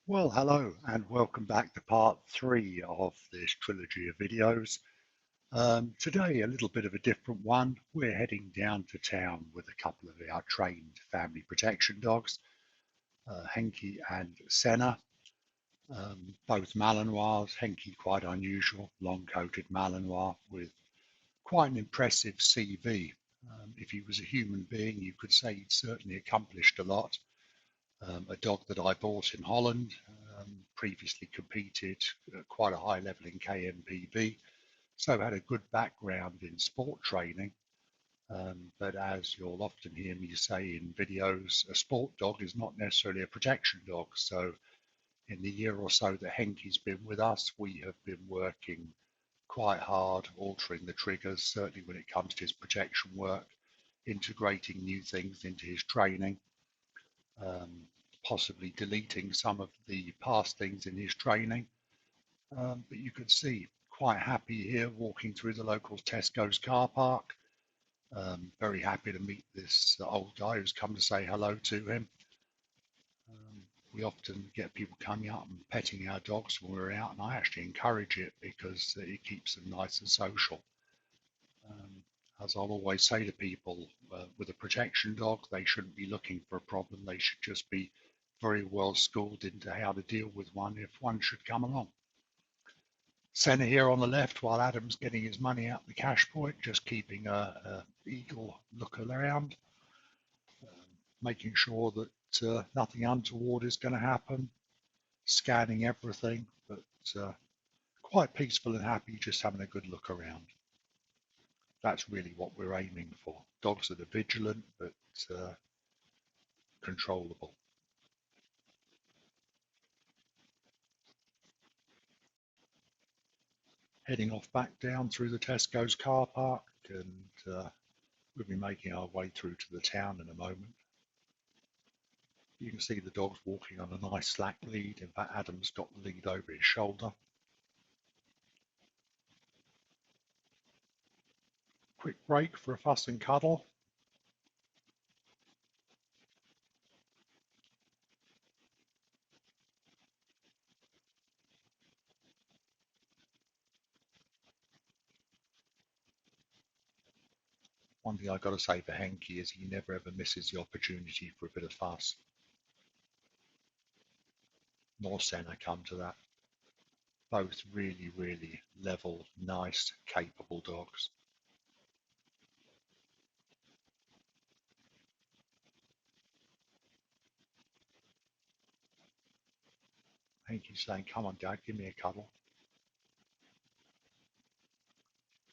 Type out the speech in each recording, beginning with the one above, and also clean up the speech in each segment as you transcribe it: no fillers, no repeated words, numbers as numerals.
Well, hello and welcome back to part three of this trilogy of videos. Today, a little bit of a different one. We're heading down to town with a couple of our trained family protection dogs, Henke and Senna, both Malinois. Henke quite unusual, long-coated Malinois with quite an impressive CV. If he was a human being, you could say he'd certainly accomplished a lot. A dog that I bought in Holland, previously competed at quite a high level in KMPV, so had a good background in sport training. But as you'll often hear me say in videos, a sport dog is not necessarily a protection dog. So in the year or so that Henke's been with us, we have been working quite hard, altering the triggers, certainly when it comes to his protection work, integrating new things into his training. Possibly deleting some of the past things in his training. But you could see quite happy here walking through the local Tesco's car park. Very happy to meet this old guy who's come to say hello to him. We often get people coming up and petting our dogs when we're out, and I actually encourage it because it keeps them nice and social. As I'll always say to people, with a protection dog, they shouldn't be looking for a problem. They should just be very well schooled into how to deal with one if one should come along. Senna here on the left while Adam's getting his money out the cash point, just keeping a eagle look around, making sure that nothing untoward is going to happen, scanning everything, but quite peaceful and happy, just having a good look around. That's really what we're aiming for. Dogs that are vigilant but controllable. Heading off back down through the Tesco's car park, and we'll be making our way through to the town in a moment. You can see the dogs walking on a nice slack lead. In fact, Adam's got the lead over his shoulder. Quick break for a fuss and cuddle. One thing I've got to say for Henke is he never ever misses the opportunity for a bit of fuss. Nor Senna come to that. Both really, really level, nice, capable dogs. Henke's saying, come on, Dad, give me a cuddle.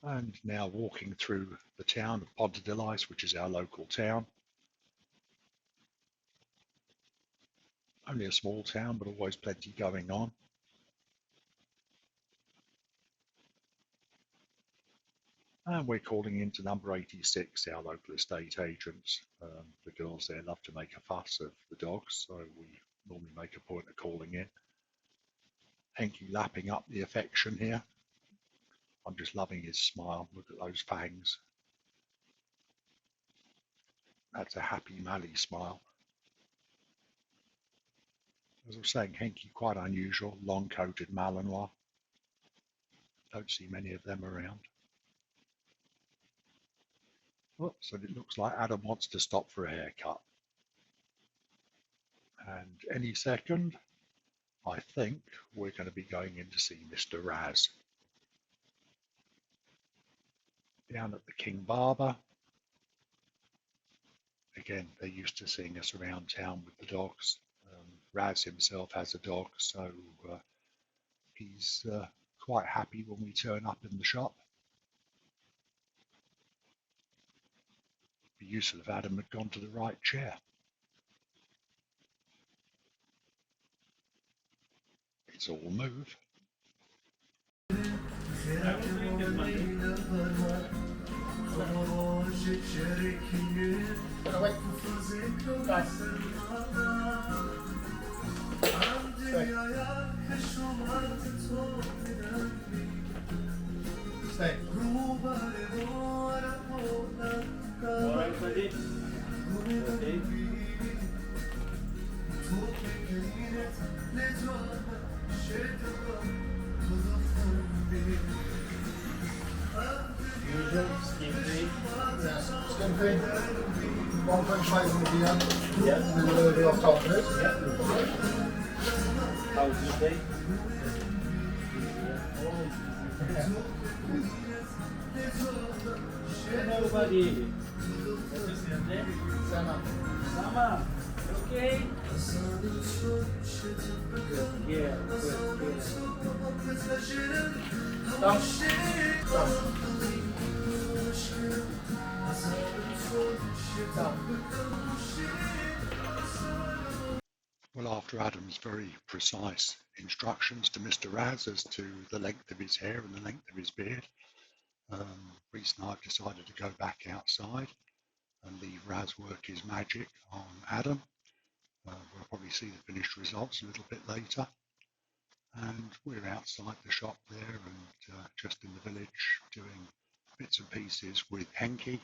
And now walking through the town of Pontardulais, which is our local town. Only a small town, but always plenty going on. And we're calling into number 86, our local estate agents. The girls there love to make a fuss of the dogs, so we normally make a point of calling in. Henke lapping up the affection here. I'm just loving his smile. Look at those fangs. That's a happy Mally smile. As I was saying, Henke quite unusual, long-coated Malinois. Don't see many of them around. Whoops, and it looks like Adam wants to stop for a haircut. And any second, I think we're going to be going in to see Mr. Rhys. Down at the King Barber. Again, they're used to seeing us around town with the dogs. Rhys himself has a dog, so he's quite happy when we turn up in the shop. It'd be useful if Adam had gone to the right chair. It's all move. Stay. Usual skin feed. Yeah. Skin feed, 1.5 on the DM, Yeah. and then a little bit off top of it. Yeah. How's your day? Nobody. What's your name? Senna. Sama. Okay. Good. Yeah. Good. Stop. Stop. Stop. Well, after Adam's very precise instructions to Mr. Raz as to the length of his hair and the length of his beard, Rhys and I have decided to go back outside and leave Raz work his magic on Adam. We'll probably see the finished results a little bit later. And we're outside the shop there and just in the village doing bits and pieces with Henke.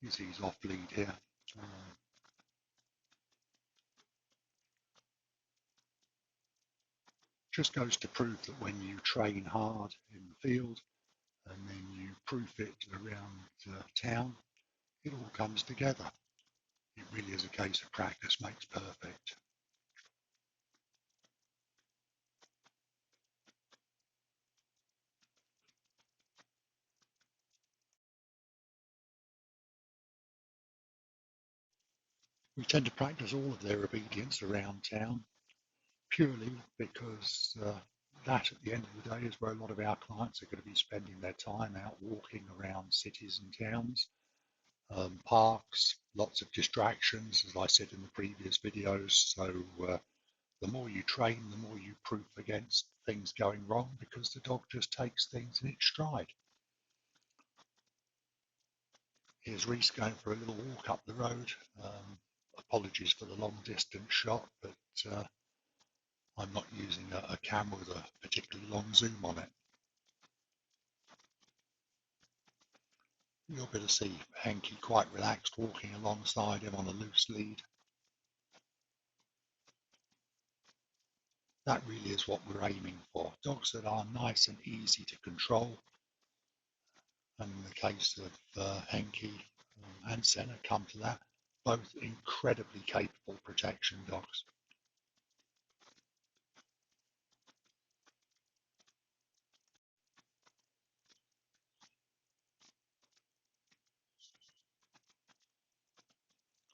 He's off lead here. Just goes to prove that when you train hard in the field and then you proof it around town, it all comes together. It really is a case of practice makes perfect. We tend to practice all of their obedience around town purely because that at the end of the day is where a lot of our clients are going to be spending their time out walking around cities and towns, parks, lots of distractions, as I said in the previous videos. So the more you train, the more you proof against things going wrong because the dog just takes things in its stride. Here's Rhys going for a little walk up the road. Apologies for the long distance shot, but I'm not using a camera with a particularly long zoom on it. You'll be able to see Henke quite relaxed walking alongside him on a loose lead. That really is what we're aiming for. Dogs that are nice and easy to control. And in the case of Henke and Senna, come to that, both incredibly capable protection dogs.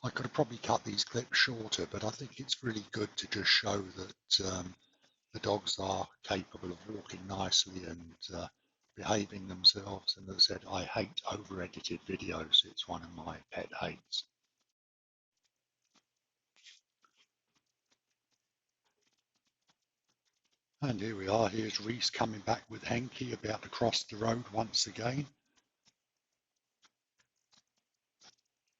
I could have probably cut these clips shorter, but I think it's really good to just show that the dogs are capable of walking nicely and behaving themselves. And as I said, I hate over-edited videos. It's one of my pet hates. And here we are. Here's Rhys coming back with Henke, about to cross the road once again.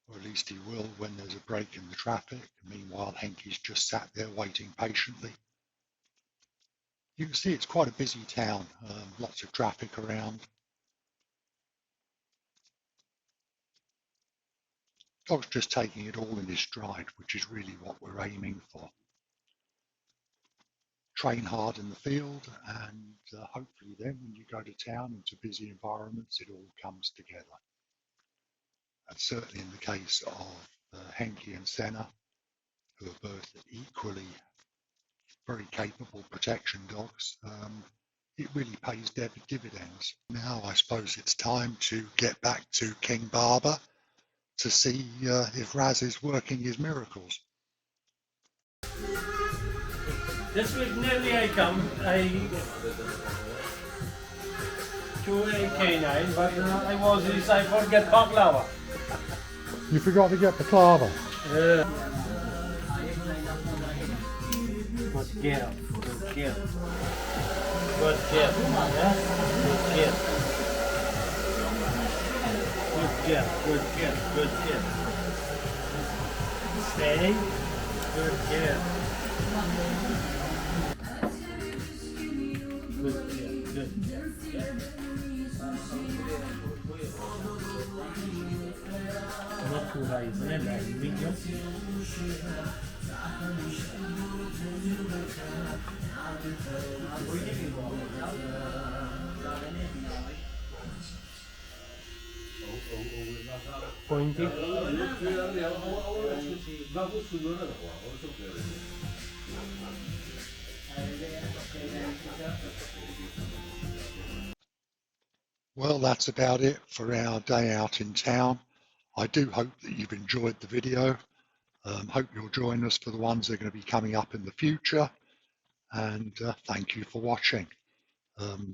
Or at least he will when there's a break in the traffic. Meanwhile, Henke's just sat there waiting patiently. You can see it's quite a busy town, lots of traffic around. Dog's just taking it all in his stride, which is really what we're aiming for. Train hard in the field, and hopefully then when you go to town into busy environments, it all comes together. And certainly in the case of Henke and Senna, who are both equally very capable protection dogs, it really pays dividends. Now I suppose it's time to get back to King Barber to see if Raz is working his miracles. This week nearly I come to A1K9, but I forget baklava. You forgot to get the baklava. Good girl, good girl. Good girl, yeah? Good girl. Good girl, good girl, good girl. Stay. Good girl. Good girl, good. Not too high, isn't it? Like medium. Pointy. Well, that's about it for our day out in town. I do hope that you've enjoyed the video. Hope you'll join us for the ones that are going to be coming up in the future. And thank you for watching.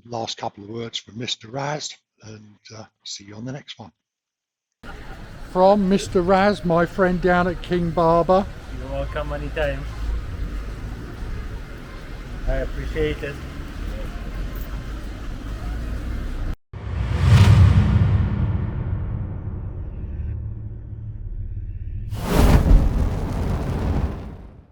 Last couple of words from Mr. Raz, and see you on the next one. From Mr. Raz, my friend down at King Barber. You're welcome anytime. I appreciate it.